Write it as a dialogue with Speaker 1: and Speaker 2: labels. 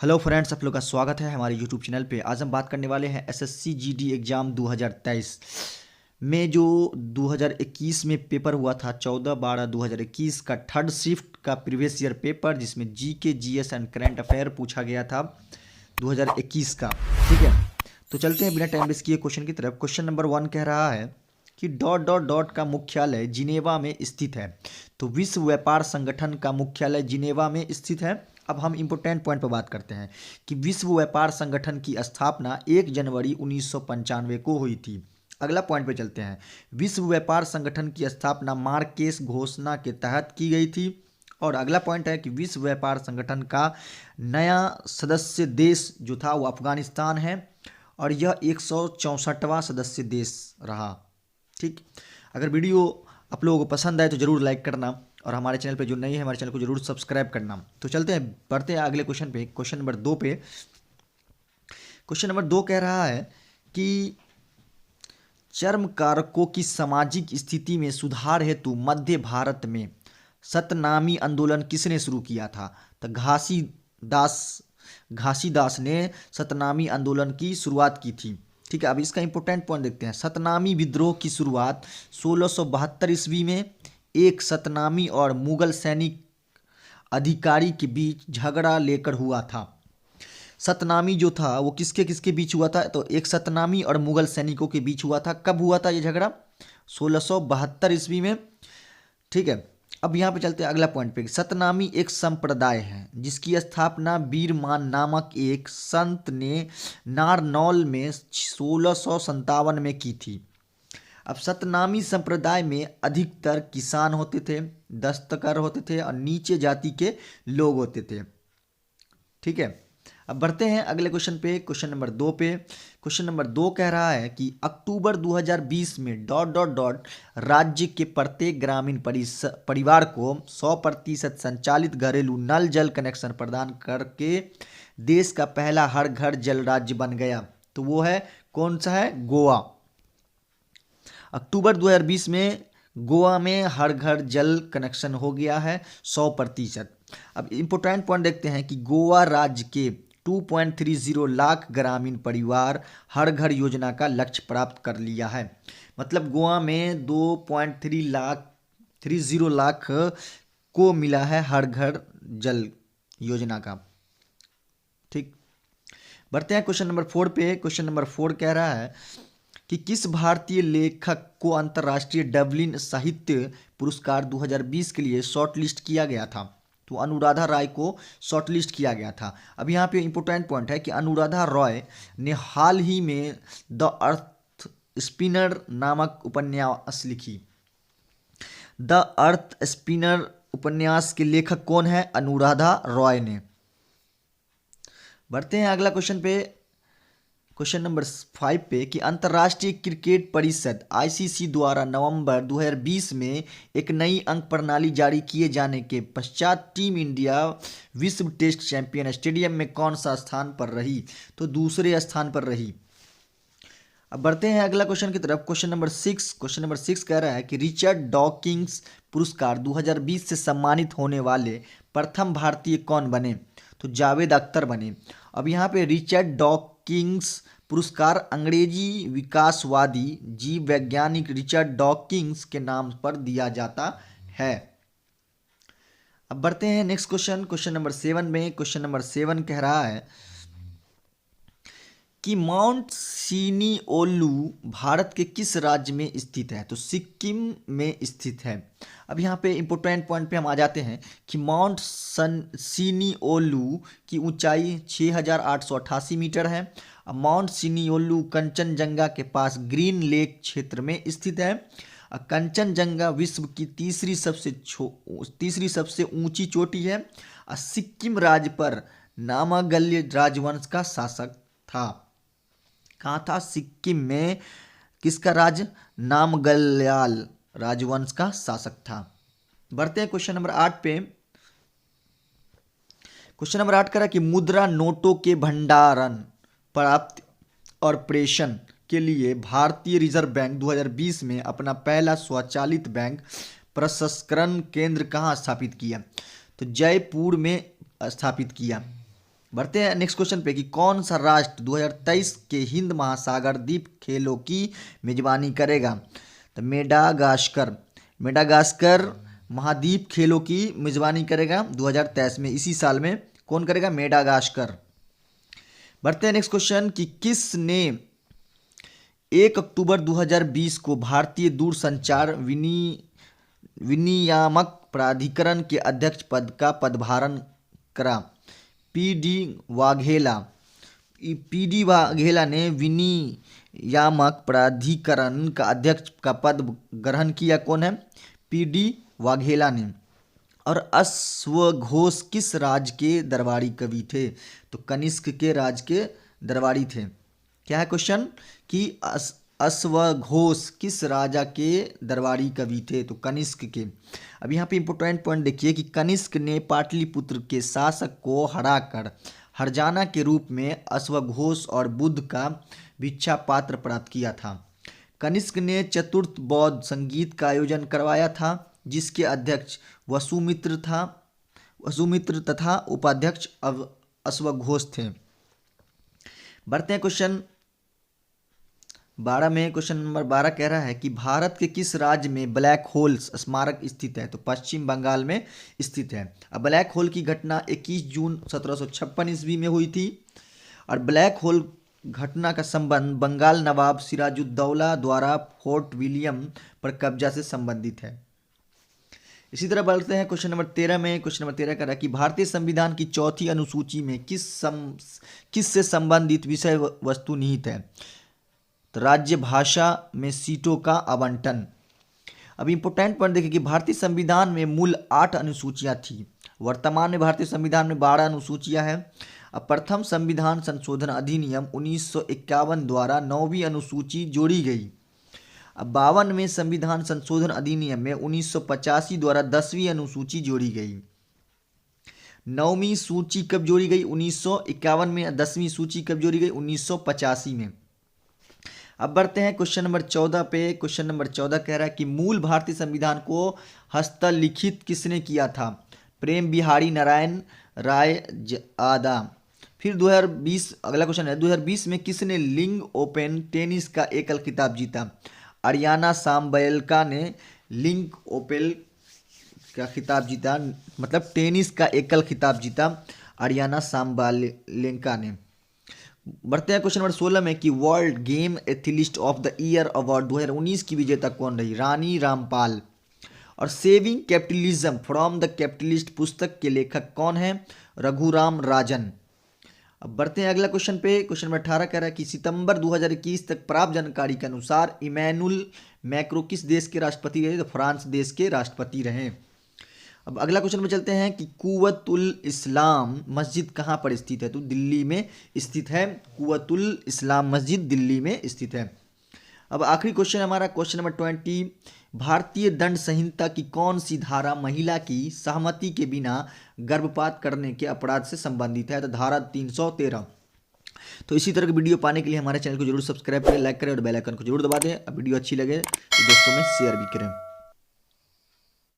Speaker 1: Hello friends, आप लोग का स्वागत है हमारे यूट्यूब चैनल पे। आज हम बात करने वाले हैं एसएससी जीडी एग्ज़ाम 2023 में जो 2021 में पेपर हुआ था। 14/12/2021 का थर्ड शिफ्ट का प्रीवियस ईयर पेपर, जिसमें GK, GS and current affair पूछा गया था 2021 का। ठीक है, तो चलते हैं बिना टाइम वेस्ट किए क्वेश्चन की तरफ। क्वेश्चन नंबर 1 कह रहा है कि डॉट डॉट डॉट का मुख्यालय जिनेवा में स्थित है। तो विश्व व्यापार संगठन का मुख्यालय जिनेवा में स्थित है। अब हम इंपोर्टेंट पॉइंट पर बात करते हैं कि विश्व व्यापार संगठन की स्थापना 1 जनवरी 1995 को हुई थी। अगला पॉइंट पे चलते हैं। विश्व व्यापार संगठन की स्थापना मार्केस घोषणा के तहत की गई थी। और अगला पॉइंट है कि विश्व व्यापार संगठन का नया सदस्य देश जो था वो अफगानिस्तान है, और यह 164वां सदस्य देश रहा। ठीक, अगर वीडियो आप लोगों को पसंद आए तो ज़रूर लाइक करना, और हमारे चैनल पे जो नई है हमारे चैनल को जरूर सब्सक्राइब करना। तो चलते हैं, बढ़ते हैं अगले क्वेश्चन पे, क्वेश्चन नंबर 2 पे। क्वेश्चन नंबर 2 कह रहा है कि चर्म कारकों की सामाजिक स्थिति में सुधार हेतु मध्य भारत में सतनामी आंदोलन किसने शुरू किया था? तो घासीदास ने सतनामी आंदोलन की शुरुआत की थी। ठीक है, अब इसका इंपॉर्टेंट पॉइंट देखते हैं। सतनामी विद्रोह की शुरुआत 1672 ईस्वी में एक सतनामी और मुगल सैनिक अधिकारी के बीच झगड़ा लेकर हुआ था। सतनामी जो था वो किसके किसके बीच हुआ था? तो एक सतनामी और मुगल सैनिकों के बीच हुआ था। कब हुआ था ये झगड़ा? 1672 ईस्वी में। ठीक है, अब यहाँ पे चलते हैं अगला पॉइंट पे। सतनामी एक संप्रदाय है जिसकी स्थापना वीरमान नामक एक संत ने नारनौल में 1657 में की थी। अब सतनामी संप्रदाय में अधिकतर किसान होते थे, दस्तकर होते थे और नीचे जाति के लोग होते थे। ठीक है, अब बढ़ते हैं अगले क्वेश्चन पे, क्वेश्चन नंबर 2 पे। क्वेश्चन नंबर 2 कह रहा है कि अक्टूबर 2020 में डॉट डॉट डॉट राज्य के प्रत्येक ग्रामीण परिवार को 100% संचालित घरेलू नल जल कनेक्शन प्रदान करके देश का पहला हर घर जल राज्य बन गया। तो वो है कौन सा? है गोवा। अक्टूबर 2020 में गोवा में हर घर जल कनेक्शन हो गया है 100%। अब इम्पोर्टेंट पॉइंट देखते हैं कि गोवा राज्य के 2.30 लाख ग्रामीण परिवार हर घर योजना का लक्ष्य प्राप्त कर लिया है। मतलब गोवा में 2.30 लाख को मिला है हर घर जल योजना का। ठीक, बढ़ते हैं क्वेश्चन नंबर 4 पे। क्वेश्चन नंबर 4 कह रहा है कि किस भारतीय लेखक को अंतर्राष्ट्रीय डबलिन साहित्य पुरस्कार 2020 के लिए शॉर्टलिस्ट किया गया था? तो अनुराधा राय को शॉर्टलिस्ट किया गया था। अब यहाँ पे इंपॉर्टेंट पॉइंट है कि अनुराधा रॉय ने हाल ही में द अर्थ स्पिनर नामक उपन्यास लिखी। द अर्थ स्पिनर उपन्यास के लेखक कौन है? अनुराधा रॉय ने। बढ़ते हैं अगला क्वेश्चन पे, क्वेश्चन नंबर 5 पे कि अंतर्राष्ट्रीय क्रिकेट परिषद आईसीसी द्वारा नवंबर 2020 में एक नई अंक प्रणाली जारी किए जाने के पश्चात टीम इंडिया विश्व टेस्ट चैंपियन स्टेडियम में कौन सा स्थान पर रही? तो दूसरे स्थान पर रही। अब बढ़ते हैं अगला क्वेश्चन की तरफ, क्वेश्चन नंबर 6। क्वेश्चन नंबर 6 कह रहा है कि रिचर्ड डॉकिंस पुरस्कार 2020 से सम्मानित होने वाले प्रथम भारतीय कौन बने? तो जावेद अख्तर बने। अब यहाँ पे रिचर्ड डॉकिंस पुरस्कार अंग्रेजी विकासवादी जीव वैज्ञानिक रिचर्ड डॉकिंस के नाम पर दिया जाता है। अब बढ़ते हैं नेक्स्ट क्वेश्चन, क्वेश्चन नंबर 7 में। क्वेश्चन नंबर 7 कह रहा है कि माउंट सिनिओलू भारत के किस राज्य में स्थित है? तो सिक्किम में स्थित है। अब यहाँ पे इंपोर्टेंट पॉइंट पे हम आ जाते हैं कि माउंट सिनिओलू की ऊंचाई 6888 मीटर है। अब माउंट सिनिओलू कंचनजंगा के पास ग्रीन लेक क्षेत्र में स्थित है। कंचनजंगा विश्व की तीसरी सबसे ऊंची चोटी है। सिक्किम राज्य पर नामागल्य राजवंश का शासक था। कहाँ था? सिक्किम में किसका राज? नामग्याल राजवंश का शासक था। बढ़ते हैं क्वेश्चन नंबर 8 पे। क्वेश्चन नंबर 8 करा कि मुद्रा नोटों के भंडारण, प्राप्ति और प्रेषण के लिए भारतीय रिजर्व बैंक 2020 में अपना पहला स्वचालित बैंक प्रसंस्करण केंद्र कहाँ स्थापित किया? तो जयपुर में स्थापित किया। बढ़ते हैं नेक्स्ट क्वेश्चन पे कि कौन सा राष्ट्र 2023 के हिंद महासागर द्वीप खेलों की मेजबानी करेगा। तो मेडागास्कर महाद्वीप खेलों की मेजबानी करेगा 2023 में, इसी साल में। कौन करेगा? मेडागास्कर। बढ़ते हैं नेक्स्ट क्वेश्चन कि किसने 1 अक्टूबर 2020 को भारतीय दूरसंचार विनियामक प्राधिकरण के अध्यक्ष पद का पदभार करा। पीडी वाघेला ने विनियामक प्राधिकरण का अध्यक्ष का पद ग्रहण किया। कौन है? पीडी वाघेला ने। और अश्वघोष किस राज्य के दरबारी कवि थे? तो कनिष्क के राज्य के दरबारी थे। क्या है क्वेश्चन कि अश्वघोष किस राजा के दरबारी कवि थे? तो कनिष्क के। अब यहाँ पे इंपोर्टेंट पॉइंट देखिए कि कनिष्क ने पाटलिपुत्र के शासक को हराकर हरजाना के रूप में अश्वघोष और बुद्ध का भिक्षा पात्र प्राप्त किया था। कनिष्क ने चतुर्थ बौद्ध संगीत का आयोजन करवाया था, जिसके अध्यक्ष वसुमित्र तथा उपाध्यक्ष अश्वघोष थे। बढ़ते हैं क्वेश्चन 12 में। क्वेश्चन नंबर 12 कह रहा है कि भारत के किस राज्य में ब्लैक होल्स स्मारक स्थित है? तो पश्चिम बंगाल में स्थित है। अब ब्लैक होल की घटना 21 जून 1756 ईस्वी में हुई थी और ब्लैक होल घटना का संबंध बंगाल नवाब सिराजुद्दौला द्वारा फोर्ट विलियम पर कब्जा से संबंधित है। इसी तरह बढ़ते हैं क्वेश्चन नंबर 13 में। क्वेश्चन नंबर 13 कह रहा है कि भारतीय संविधान की चौथी अनुसूची में किस से संबंधित विषय वस्तु निहित है? तो राज्य भाषा में सीटों का आवंटन। अब इंपोर्टेंट पॉइंट देखिए कि भारतीय संविधान में मूल 8 अनुसूचियां थी। वर्तमान में भारतीय संविधान में 12 अनुसूचियां हैं। अब प्रथम संविधान संशोधन अधिनियम 1951 द्वारा 9वीं अनुसूची जोड़ी गई। अब 52 में संविधान संशोधन अधिनियम में 1985 द्वारा 10वीं अनुसूची जोड़ी गई। 9वीं सूची कब जोड़ी गई? 1951 में। 10वीं सूची कब जोड़ी गई? 1985 में। अब बढ़ते हैं क्वेश्चन नंबर 14 पे। क्वेश्चन नंबर 14 कह रहा है कि मूल भारतीय संविधान को हस्तलिखित किसने किया था? प्रेम बिहारी नारायण राय आदा। फिर 2020 अगला क्वेश्चन है, 2020 में किसने लिंग ओपन टेनिस का एकल खिताब जीता? अरियाना साम्बेलका ने लिंग ओपन का खिताब जीता, मतलब टेनिस का एकल खिताब जीता अरियाना साम्बेलका ने। बढ़ते हैं क्वेश्चन नंबर 16 में कि world game athlete of the year award 2019 की विजेता कौन रही? रानी रामपाल। और saving capitalism from the capitalist पुस्तक के लेखक कौन है? रघुराम राजन। अब बढ़ते हैं अगला क्वेश्चन पे। क्वेश्चन नंबर 18 कह रहा है कि सितंबर 2021 तक प्राप्त जानकारी के अनुसार इमैनुअल मैक्रो किस देश के राष्ट्रपति रहे? तो फ्रांस देश के राष्ट्रपति रहे। अब अगला क्वेश्चन में चलते हैं कि कुव्वतुल इस्लाम मस्जिद कहाँ पर स्थित है? तो दिल्ली में स्थित है। कुव्वतुल इस्लाम मस्जिद दिल्ली में स्थित है। अब आखिरी क्वेश्चन हमारा क्वेश्चन नंबर 20, भारतीय दंड संहिता की कौन सी धारा महिला की सहमति के बिना गर्भपात करने के अपराध से संबंधित है? तो धारा 313। तो इसी तरह की वीडियो पाने के लिए हमारे चैनल को जरूर सब्सक्राइब करें, लाइक करें और बेल आइकन को जरूर दबा दें। अब वीडियो अच्छी लगे तो दोस्तों में शेयर भी करें।